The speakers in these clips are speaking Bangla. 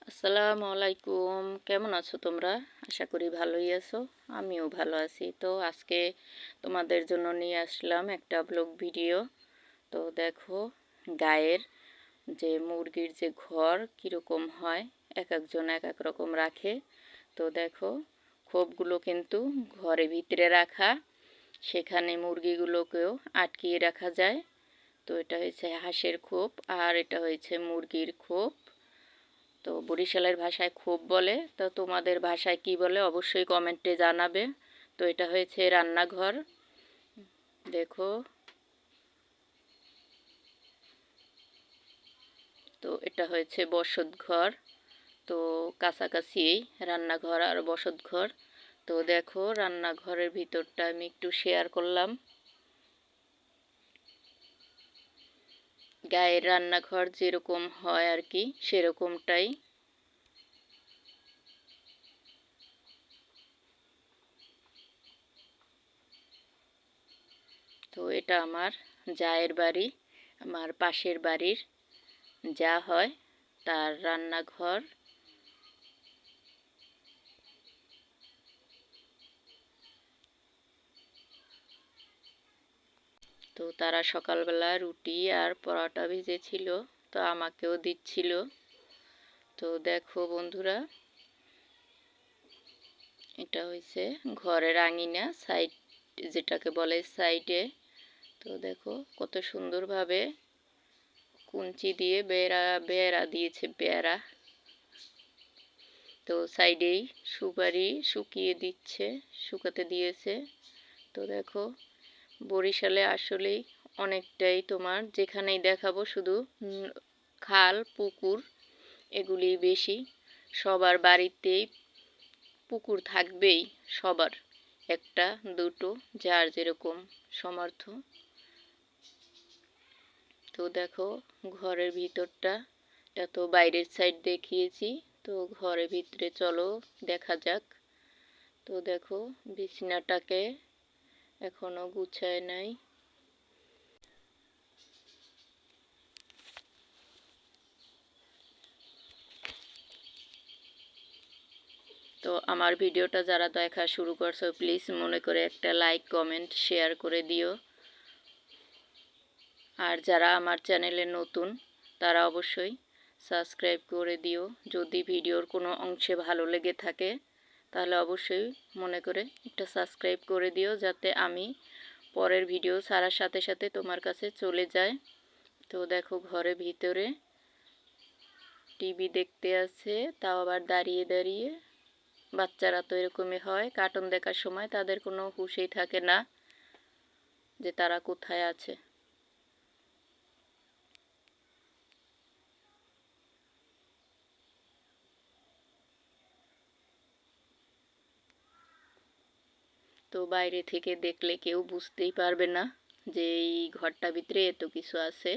আসসালামু আলাইকুম। কেমন আছো তোমরা? আশা করি ভালোই আছো। আমিও ভালো আছি। তো আজকে তোমাদের জন্য নিয়ে আসলাম একটা ব্লগ ভিডিও। তো দেখো, গায়ের যে মুরগির যে ঘর কীরকম হয়, এক একজন এক এক রকম রাখে। তো দেখো, খোপগুলো কিন্তু ঘরের ভিতরে রাখা, সেখানে মুরগিগুলোকেও আটকিয়ে রাখা যায়। তো এটা হয়েছে হাঁসের খোপ আর এটা হয়েছে মুরগির খোপ। তো বরিশালের ভাষায় খোপ বলে, তো তোমাদের ভাষায় কি বলে অবশ্যই কমেন্টে জানাবে। তো এটা হয়েছে রান্নাঘর। দেখো, তো এটা হয়েছে বসত ঘর। তো কাছাকাছি রান্নাঘর আর বসত ঘর। তো দেখো, রান্নাঘরের ভিতরটা আমি একটু শেয়ার করলাম। গায়ের রান্নাঘর যেরকম হয় আর কি, সেরকমটাই। তো এটা আমার জায়ের বাড়ি, আমার পাশের বাড়ির যা হয় তার রান্নাঘর। তো তারা সকালবেলা রুটি আর পরোটা ভেজেছিল, তো আমাকেও দিচ্ছিল। তো দেখো বন্ধুরা, এটা হয়েছে ঘরের আঙিনা, সাইড যেটাকে বলে সাইডে। তো দেখো কত সুন্দরভাবে কুঞ্চি দিয়ে বেড়া বেড়া দিয়েছে, বেড়া। তো সাইডেই সুপারি শুকিয়ে দিচ্ছে, শুকাতে দিয়েছে। তো দেখো, বরিশালে আসলেই অনেকটাই তোমার যেখানেই দেখাবো শুধু খাল পুকুর এগুলি বেশি। সবার বাড়িতেই পুকুর থাকবেই, সবার একটা দুটো, যার যেরকম সমর্থ। তো দেখো, ঘরের ভিতরটা, এটা তো বাইরের সাইড দেখিয়েছি। তো ঘরের ভিতরে চলো দেখা যাক। তো দেখো, বিছানাটাকে এখনো গুছায় নাই। তো আমার ভিডিওটা যারা দেখা শুরু করছো, প্লিজ মনে করে একটা লাইক কমেন্ট শেয়ার করে দিও। আর যারা আমার চ্যানেলে নতুন, তারা অবশ্যই সাবস্ক্রাইব করে দিও। যদি ভিডিওর কোনো অংশে ভালো লেগে থাকে তাহলে অবশ্যই মনে করে একটা সাবস্ক্রাইব করে দিও, যাতে আমি পরের ভিডিও ছাড়ার সাথে সাথে তোমার কাছে চলে যায়। তো দেখো, ঘরের ভিতরে টিভি দেখতে আছে, তাও আবার দাঁড়িয়ে দাঁড়িয়ে। বাচ্চারা তো এরকমই হয়, কার্টুন দেখার সময় তাদের কোনো হুঁশই থাকে না যে তারা কোথায় আছে। তো বাইরে থেকে দেখলে কেউ বুঝতেই পারবে না যে এই ঘরটার ভিতরে এত কিছু আছে।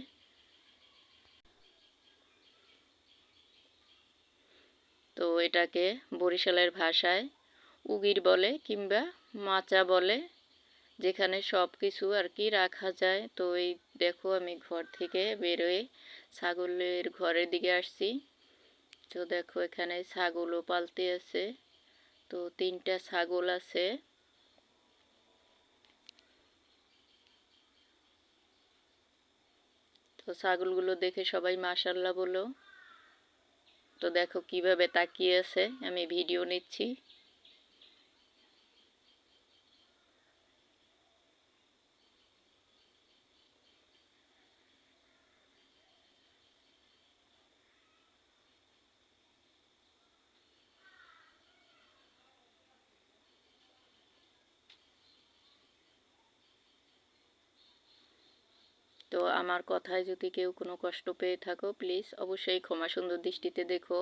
তো এটাকে বরিশালের ভাষায় উগির বলে কিংবা মাচা বলে, যেখানে সব কিছু আর কি রাখা যায়। তো এই দেখো, আমি ঘর থেকে বেরোয় ছাগলের ঘরের দিকে আসছি। তো দেখো, এখানে ছাগলও পালতে আছে। তো 3টা ছাগল আছে। তো ছাগলগুলো দেখে সবাই মাশাআল্লাহ বলো। তো দেখো কিভাবে তাকিয়ে আছে, আমি ভিডিও নিচ্ছি। তো আমার কথায় যদি কেউ কোনো কষ্ট পেয়ে থাকো, প্লিজ অবশ্যই ক্ষমা সুন্দর দৃষ্টিতে দেখো।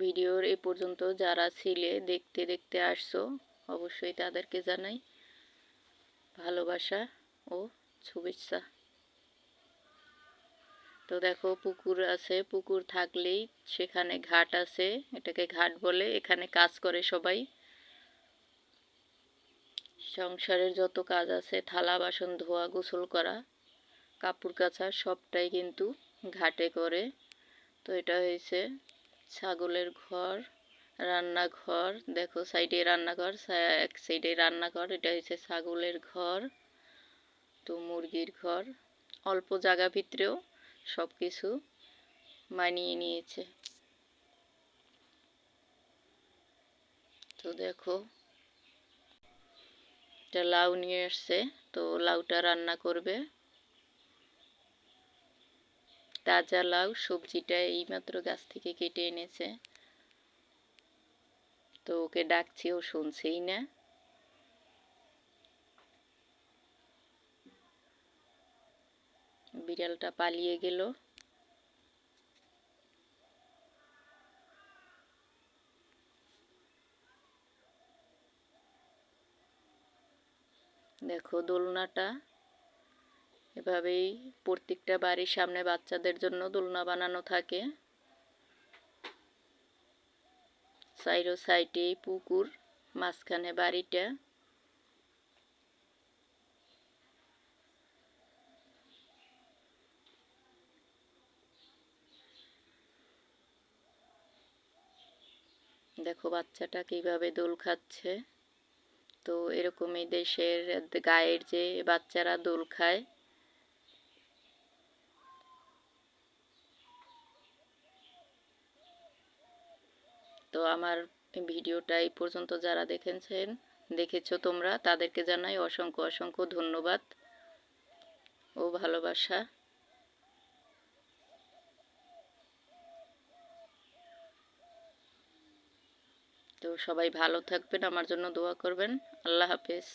ভিডিওর এ পর্যন্ত যারা ছিলে, দেখতে দেখতে আসছো, অবশ্যই তাদেরকে জানাই ভালোবাসা ও শুভেচ্ছা। তো দেখো, পুকুর আছে, পুকুর থাকলেই সেখানে ঘাট আছে, এটাকে ঘাট বলে। এখানে কাজ করে সবাই। সংসারের যত কাজ আছে, থালা বাসন ধোয়া, গোসল করা, কাপড় কাচা, সবটাই কিন্তু ঘাটে করে। তো এটা হয়েছে ছাগলের ঘর, রান্নাঘর। দেখো সাইডে রান্নাঘর, এক সাইডে রান্নাঘর। এটা হয়েছে ছাগলের ঘর, তো মুরগির ঘর। অল্প জায়গা ভিতরেও সব কিছু মানিয়ে নিয়েছে। তো দেখো এটা লাউ নিয়ে আসছে, তো লাউটা রান্না করবে। তাজা লাউ, সবজিটা এইমাত্র গাছ থেকে কেটে এনেছে। তো ওকে ডাকছি, ও শুনছেই না। বিড়ালটা পালিয়ে গেল। দেখো দোলনাটা এভাবেই প্রত্যেকটা বাড়ির সামনে বাচ্চাদের জন্য দোলনা বানানো থাকে। সাইডে সাইডে পুকুর, মাঝখানে বাড়িটা। দেখো বাচ্চাটা কিভাবে দোল খাচ্ছে। তো এরকমই দেশের গায়ের যে বাচ্চারা দোল খায়। তো আমার ভিডিওটা এই পর্যন্ত যারা দেখেছো তোমরা, তাদেরকে জানাই অসংখ্য অসংখ্য ধন্যবাদ ও ভালোবাসা। তো সবাই ভালো থাকবেন, আমার জন্য দোয়া করবেন। আল্লাহ হাফেজ।